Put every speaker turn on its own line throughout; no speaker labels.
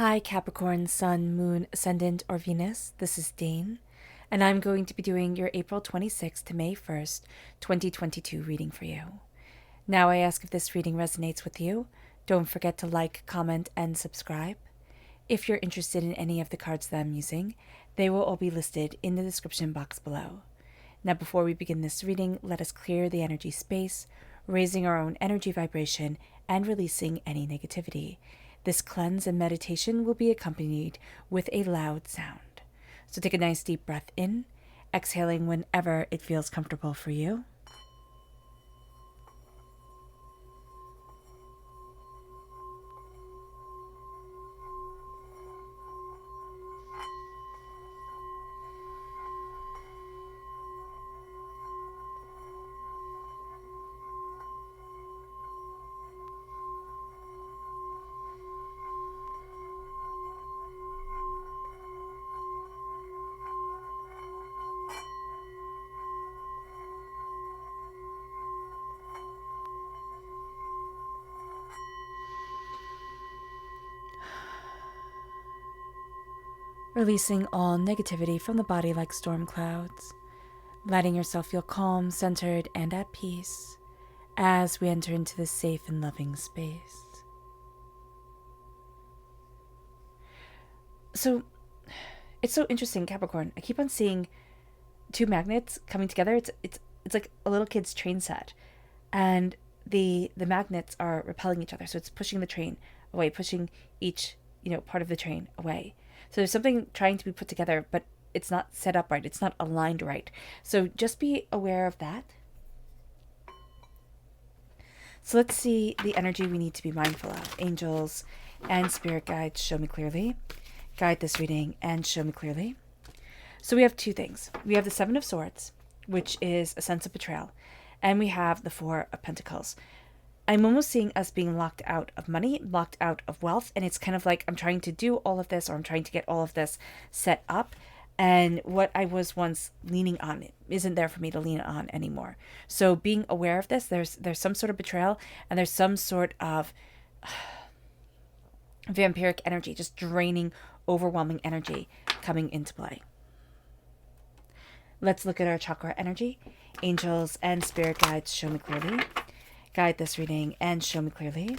Hi, Capricorn, Sun, Moon, Ascendant, or Venus. This is Dane, and I'm going to be doing your April 26th to May 1st, 2022 reading for you. Now, I ask if this reading resonates with you. Don't forget to like, comment, and subscribe. If you're interested in any of the cards that I'm using, they will all be listed in the description box below. Now, before we begin this reading, let us clear the energy space, raising our own energy vibration and releasing any negativity. This cleanse and meditation will be accompanied with a loud sound. So take a nice deep breath in, exhaling whenever it feels comfortable for you. Releasing all negativity from the body like storm clouds, letting yourself feel calm, centered, and at peace as we enter into this safe and loving space. So, it's so interesting, Capricorn. I keep on seeing two magnets coming together. It's like a little kid's train set, and the magnets are repelling each other. So it's pushing the train away, pushing each part of the train away. So there's something trying to be put together, but it's not set up right. It's not aligned right. So just be aware of that. So let's see the energy we need to be mindful of. Angels and spirit guides, show me clearly. Guide this reading and show me clearly. So we have two things. We have the Seven of Swords, which is a sense of betrayal, and we have the Four of Pentacles. I'm almost seeing us being locked out of money, locked out of wealth, and it's kind of like I'm trying to do all of this, or I'm trying to get all of this set up, and what I was once leaning on isn't there for me to lean on anymore. So being aware of this, there's some sort of betrayal, and there's some sort of vampiric energy, just draining, overwhelming energy coming into play. Let's look at our chakra energy. Angels and spirit guides, show me clearly. Guide this reading and show me clearly.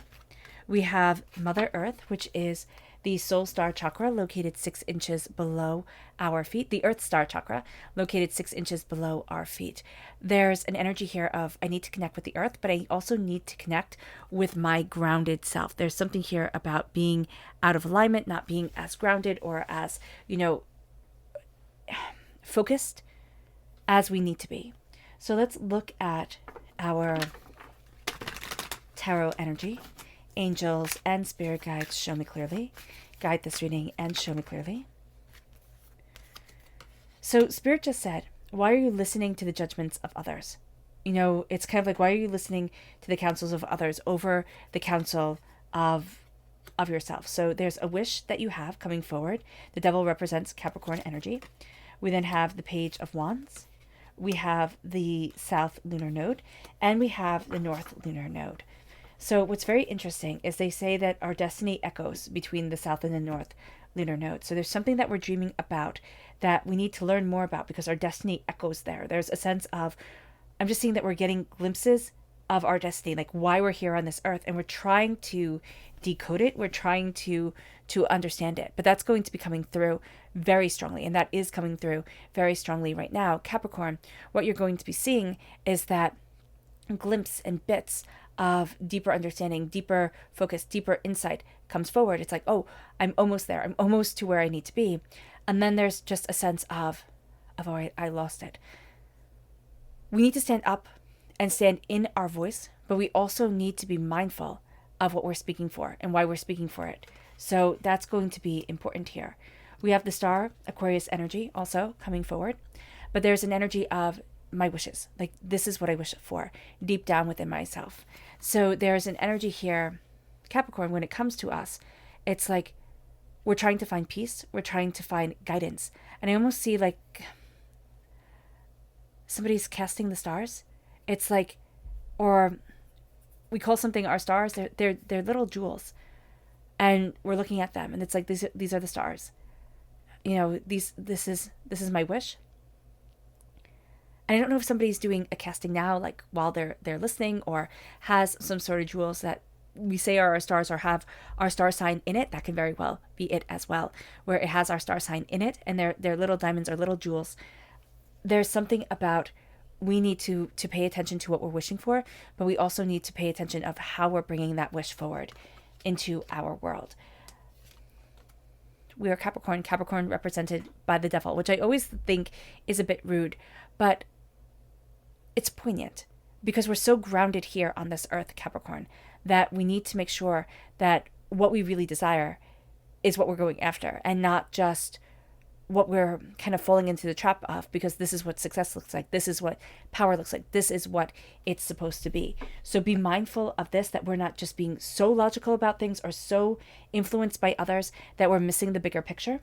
We have Mother Earth, which is the soul star chakra located 6 inches below our feet. The Earth star chakra located 6 inches below our feet. There's an energy here of I need to connect with the earth, but I also need to connect with my grounded self. There's something here about being out of alignment, not being as grounded or as, focused as we need to be. So let's look at our tarot energy. Angels and spirit guides, show me clearly. Guide this reading and show me clearly. So spirit just said, why are you listening to the judgments of others? It's kind of like, why are you listening to the counsels of others over the counsel of yourself? So there's a wish that you have coming forward. The devil represents Capricorn energy. We then have the Page of Wands. We have the South Lunar Node, and we have the North Lunar Node. So what's very interesting is they say that our destiny echoes between the South and the North Lunar Node. So there's something that we're dreaming about that we need to learn more about because our destiny echoes there. There's a sense of, I'm just seeing that we're getting glimpses of our destiny, like why we're here on this earth, and we're trying to decode it. We're trying to understand it. But that's going to be coming through very strongly, and that is coming through very strongly right now. Capricorn, what you're going to be seeing is that glimpse and bits of deeper understanding, deeper focus, deeper insight comes forward. It's like, oh, I'm almost there. I'm almost to where I need to be. And then there's just a sense of oh, I lost it. We need to stand up and stand in our voice, but we also need to be mindful of what we're speaking for and why we're speaking for it. So that's going to be important here. We have the star Aquarius energy also coming forward, but there's an energy of my wishes. Like, this is what I wish for deep down within myself. So there's an energy here, Capricorn, when it comes to us, it's like we're trying to find peace. We're trying to find guidance. And I almost see like somebody's casting the stars. It's like, or we call something our stars. They're little jewels. and we're looking at them, and it's like these are the stars. This is my wish. And I don't know if somebody's doing a casting now, like while they're listening, or has some sort of jewels that we say are our stars or have our star sign in it. That can very well be it as well, where it has our star sign in it, and they're little diamonds or little jewels. There's something about, we need to pay attention to what we're wishing for, but we also need to pay attention of how we're bringing that wish forward into our world. We are Capricorn represented by the devil, which I always think is a bit rude, but it's poignant because we're so grounded here on this earth, Capricorn, that we need to make sure that what we really desire is what we're going after, and not just what we're kind of falling into the trap of, because this is what success looks like. This is what power looks like. This is what it's supposed to be. So be mindful of this, that we're not just being so logical about things or so influenced by others that we're missing the bigger picture.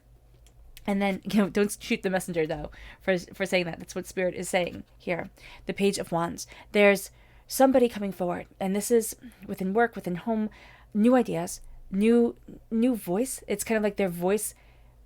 And then, don't shoot the messenger, though, for saying that. That's what Spirit is saying here. The Page of Wands. There's somebody coming forward, and this is within work, within home, new ideas, new voice. It's kind of like their voice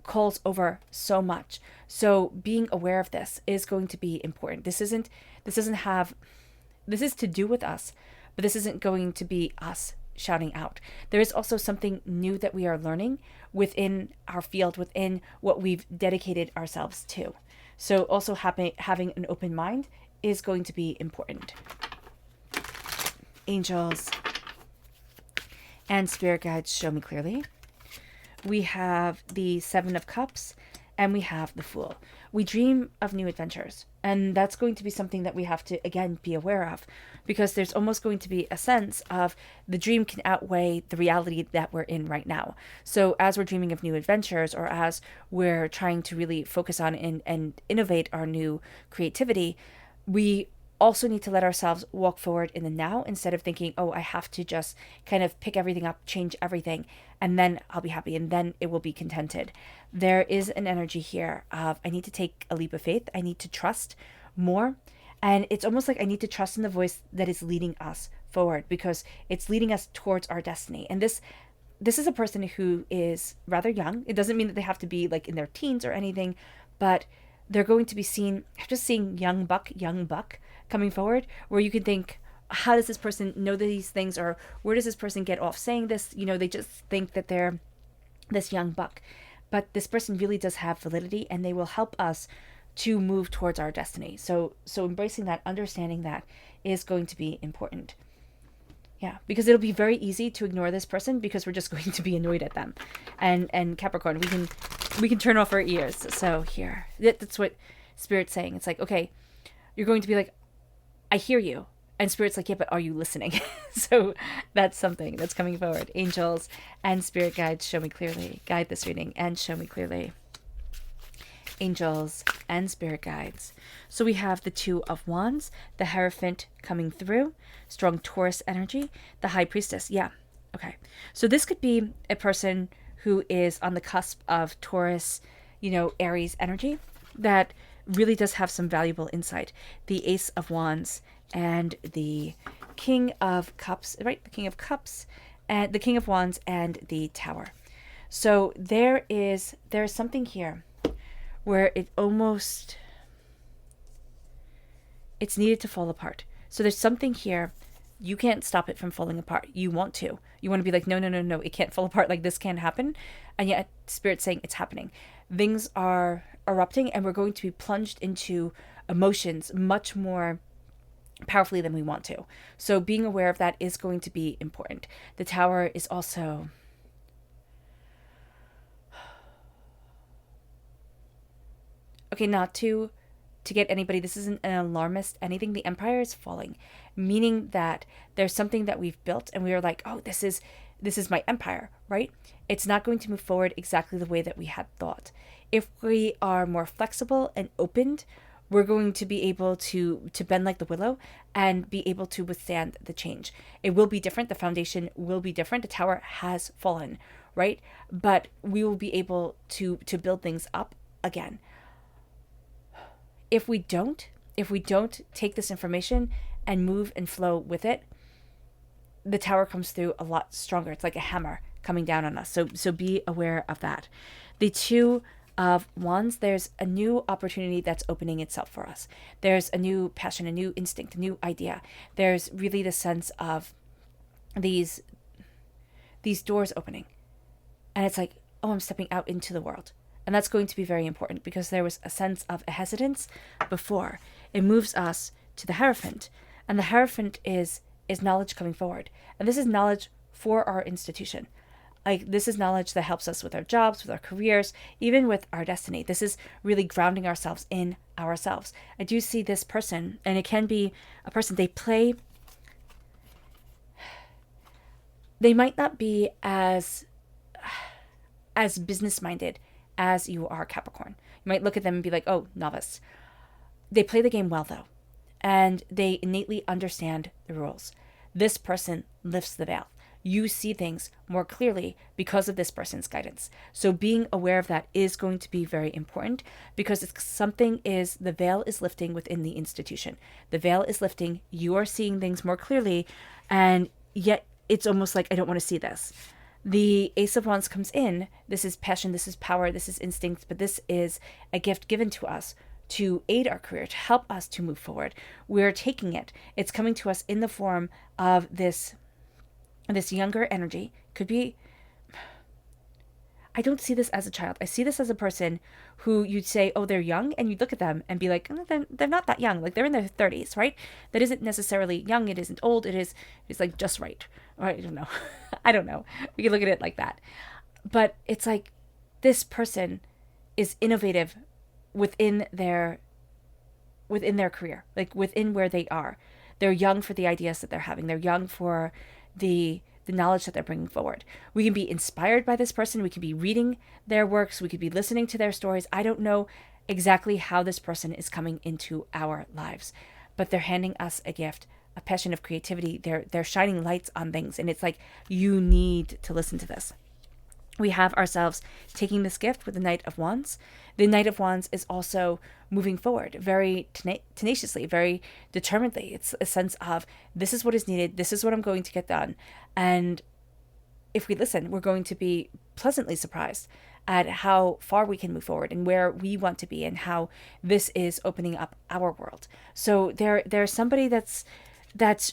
calls over so much. So being aware of this is going to be important. This is to do with us, but this isn't going to be us shouting out. There is also something new that we are learning within our field, within what we've dedicated ourselves to. So also having an open mind is going to be important. Angels and spirit guides, show me clearly. We have the Seven of Cups, and we have the Fool. We dream of new adventures, and that's going to be something that we have to, again, be aware of, because there's almost going to be a sense of the dream can outweigh the reality that we're in right now. So as we're dreaming of new adventures, or as we're trying to really focus on and innovate our new creativity, we also need to let ourselves walk forward in the now, instead of thinking, oh, I have to just kind of pick everything up, change everything, and then I'll be happy, and then it will be contented. There is an energy here of, I need to take a leap of faith. I need to trust more. And it's almost like I need to trust in the voice that is leading us forward, because it's leading us towards our destiny. And this is a person who is rather young. It doesn't mean that they have to be like in their teens or anything, but they're going to be seen, just seeing young buck coming forward, where you can think, how does this person know these things, or where does this person get off saying this? They just think that they're this young buck, but this person really does have validity, and they will help us to move towards our destiny. So embracing that, understanding that, is going to be important. Yeah, because it'll be very easy to ignore this person, because we're just going to be annoyed at them. And Capricorn, we can turn off our ears. So here, that's what Spirit's saying. It's like, okay, you're going to be like, I hear you. And Spirit's like, yeah, but are you listening? So that's something that's coming forward. Angels and spirit guides, show me clearly. Guide this reading and show me clearly. Angels and spirit guides. So we have the Two of Wands, the Hierophant coming through, strong Taurus energy, the High Priestess. Yeah, okay. So this could be a person who is on the cusp of Taurus, Aries energy, that really does have some valuable insight. The Ace of Wands and the King of Cups, right? The King of Cups and the King of Wands and the Tower. So there is something here where it's needed to fall apart. So there's something here. You can't stop it from falling apart. You want to be like, no, it can't fall apart. Like, this can't happen. And yet Spirit's saying it's happening. Things are erupting, and we're going to be plunged into emotions much more powerfully than we want to. So being aware of that is going to be important. The Tower is also, okay, not to get anybody, this isn't an alarmist anything. The Empire is falling, meaning that there's something that we've built, and we are like, oh, this is my empire, right? It's not going to move forward exactly the way that we had thought. If we are more flexible and opened, we're going to be able to bend like the willow and be able to withstand the change. It will be different. The foundation will be different. The tower has fallen, right? But we will be able to build things up again. If we don't take this information and move and flow with it, the tower comes through a lot stronger. It's like a hammer coming down on us. So be aware of that. The Two of Wands, there's a new opportunity that's opening itself for us. There's a new passion, a new instinct, a new idea. There's really the sense of these doors opening. And it's like, oh, I'm stepping out into the world. And that's going to be very important because there was a sense of a hesitance before. It moves us to the Hierophant. And the Hierophant is knowledge coming forward. And this is knowledge for our institution. Like, this is knowledge that helps us with our jobs, with our careers, even with our destiny. This is really grounding ourselves in ourselves. I do see this person, and it can be a person, they might not be as business-minded as you are, Capricorn. You might look at them and be like, oh, novice. They play the game well, though, and they innately understand the rules. This person lifts the veil. You see things more clearly because of this person's guidance. So being aware of that is going to be very important because the veil is lifting within the institution. The veil is lifting. You are seeing things more clearly, and yet it's almost like, I don't want to see this. The Ace of Wands comes in. This is passion, this is power, this is instinct, but this is a gift given to us to aid our career, to help us to move forward. We're taking it. It's coming to us in the form of this younger energy. Could be, I don't see this as a child. I see this as a person who you'd say, oh, they're young, and you'd look at them and be like, oh, they're not that young. Like, they're in their 30s, right? That isn't necessarily young. It isn't old. It's like just right. Or I don't know. I don't know. We can look at it like that. But it's like this person is innovative within their career, like within where they are. They're young for the ideas that they're having. They're young for the knowledge that they're bringing forward. We can be inspired by this person. We could be reading their works. We could be listening to their stories. I don't know exactly how this person is coming into our lives, but they're handing us a gift, a passion of creativity. They're shining lights on things. And it's like, you need to listen to this. We have ourselves taking this gift with the Knight of Wands. The Knight of Wands is also moving forward very tenaciously, very determinedly. It's a sense of, this is what is needed. This is what I'm going to get done. And if we listen, we're going to be pleasantly surprised at how far we can move forward and where we want to be and how this is opening up our world. So there's somebody that's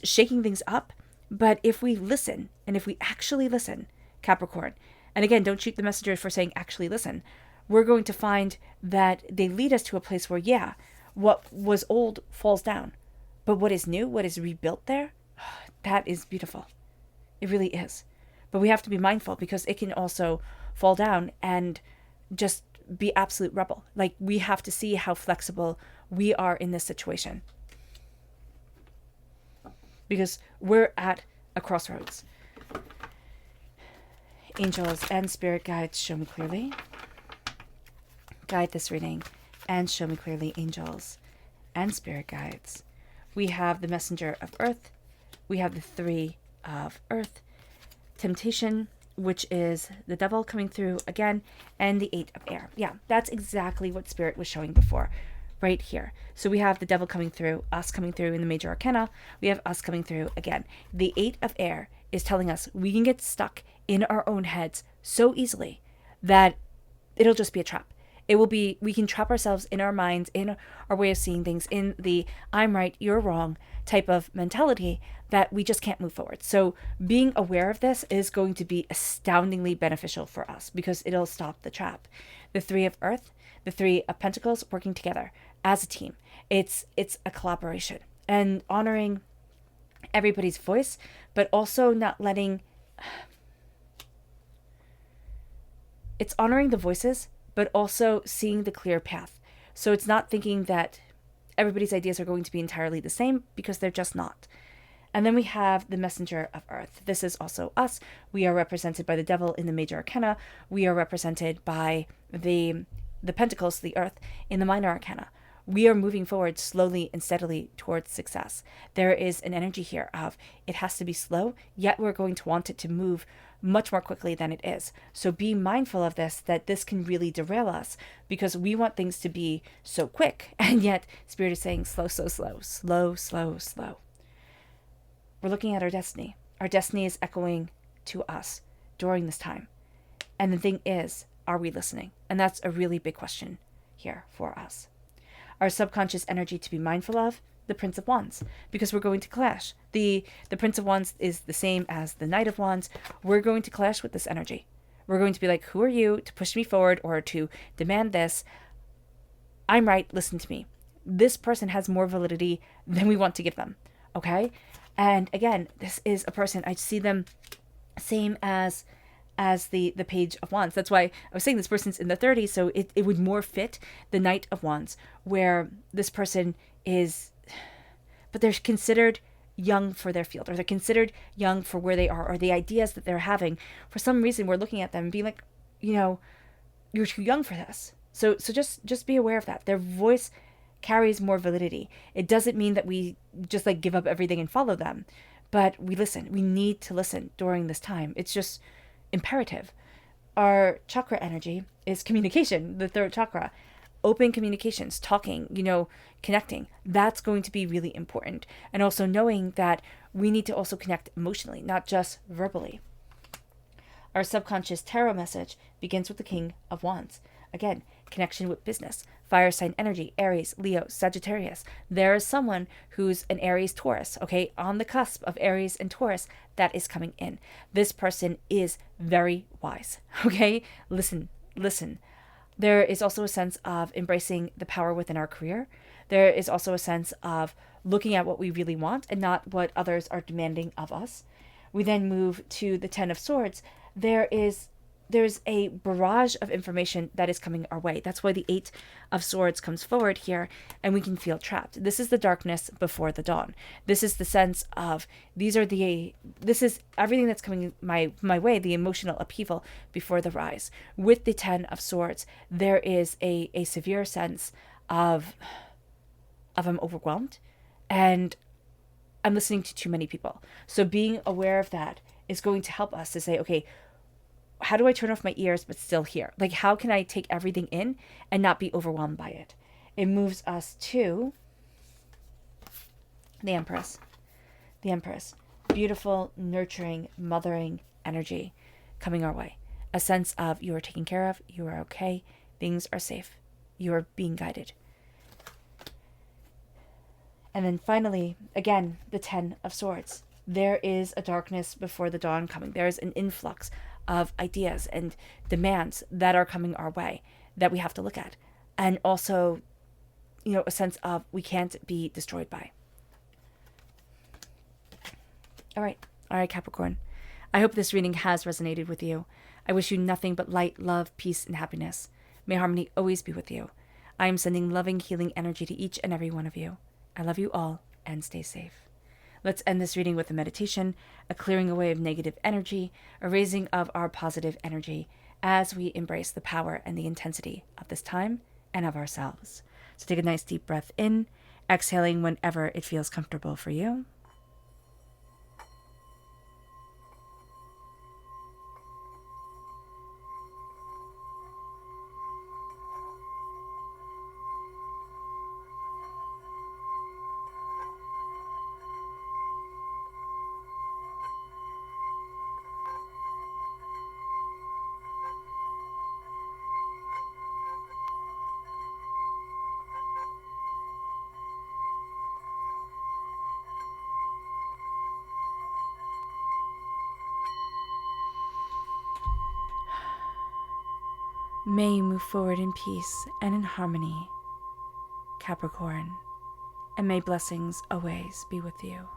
shaking things up. But if we listen, and if we actually listen, Capricorn, and again, don't shoot the messenger for saying actually listen, we're going to find that they lead us to a place where, yeah, what was old falls down. But what is new, what is rebuilt there, that is beautiful. It really is. But we have to be mindful because it can also fall down and just be absolute rubble. Like, we have to see how flexible we are in this situation. Because we're at a crossroads. Angels and spirit guides, show me clearly. Guide this reading and show me clearly, angels and spirit guides. We have the messenger of earth. We have the 3 of earth. Temptation, which is the devil coming through again, and the 8 of air. Yeah, that's exactly what spirit was showing before, right here. So we have the devil coming through, us coming through in the major arcana. We have us coming through again. The 8 of air is telling us we can get stuck in our own heads so easily that it'll just be a trap. We can trap ourselves in our minds, in our way of seeing things, in the I'm right, you're wrong type of mentality that we just can't move forward. So being aware of this is going to be astoundingly beneficial for us because it'll stop the trap. The 3 of earth, the 3 of pentacles working together as a team. It's a collaboration and honoring everybody's voice, but also not letting... It's honoring the voices, but also seeing the clear path. So it's not thinking that everybody's ideas are going to be entirely the same because they're just not. And then we have the messenger of earth. This is also us. We are represented by the devil in the major arcana. We are represented by the pentacles, the earth, in the minor arcana. We are moving forward slowly and steadily towards success. There is an energy here of it has to be slow, yet we're going to want it to move much more quickly than it is. So be mindful of this, that this can really derail us because we want things to be so quick. And yet Spirit is saying slow, slow, slow, slow, slow, slow. We're looking at our destiny. Our destiny is echoing to us during this time. And the thing is, are we listening? And that's a really big question here for us. Our subconscious energy to be mindful of, the Prince of Wands, because we're going to clash. The Prince of Wands is the same as the Knight of Wands. We're going to clash with this energy. We're going to be like, who are you to push me forward or to demand this? I'm right, listen to me. This person has more validity than we want to give them, okay? And again, this is a person, I see them same as the Page of Wands. That's why I was saying this person's in the 30s, so it would more fit the Knight of Wands, where this person is, but they're considered young for their field, or they're considered young for where they are, or the ideas that they're having. For some reason, we're looking at them and being like, you're too young for this. So just be aware of that. Their voice carries more validity. It doesn't mean that we just like give up everything and follow them, but we listen. We need to listen during this time. It's just imperative. Our chakra energy is communication, the third chakra. Open communications, talking, connecting. That's going to be really important. And also knowing that we need to also connect emotionally, not just verbally. Our subconscious tarot message begins with the King of Wands. Again, connection with business, fire sign energy, Aries, Leo, Sagittarius. There is someone who's an Aries Taurus, okay, on the cusp of Aries and Taurus that is coming in. This person is very wise, okay? Listen. There is also a sense of embracing the power within our career. There is also a sense of looking at what we really want and not what others are demanding of us. We then move to the Ten of Swords. There's a barrage of information that is coming our way. That's why the Eight of Swords comes forward here, and we can feel trapped. This is the darkness before the dawn. This is the sense of this is everything that's coming my way, the emotional upheaval before the rise. With the Ten of Swords, there is a severe sense of I'm overwhelmed, and I'm listening to too many people. So being aware of that is going to help us to say, okay, how do I turn off my ears but still hear? Like, how can I take everything in and not be overwhelmed by it? It moves us to the Empress. The Empress. Beautiful, nurturing, mothering energy coming our way. A sense of you are taken care of, you are okay, things are safe, you are being guided. And then finally, again, the Ten of Swords. There is a darkness before the dawn coming. There is an influx of ideas and demands that are coming our way that we have to look at. And also, a sense of we can't be destroyed by. All right, Capricorn. I hope this reading has resonated with you. I wish you nothing but light, love, peace, and happiness. May harmony always be with you. I am sending loving, healing energy to each and every one of you. I love you all, and stay safe. Let's end this reading with a meditation, a clearing away of negative energy, a raising of our positive energy as we embrace the power and the intensity of this time and of ourselves. So take a nice deep breath in, exhaling whenever it feels comfortable for you. May you move forward in peace and in harmony, Capricorn, and may blessings always be with you.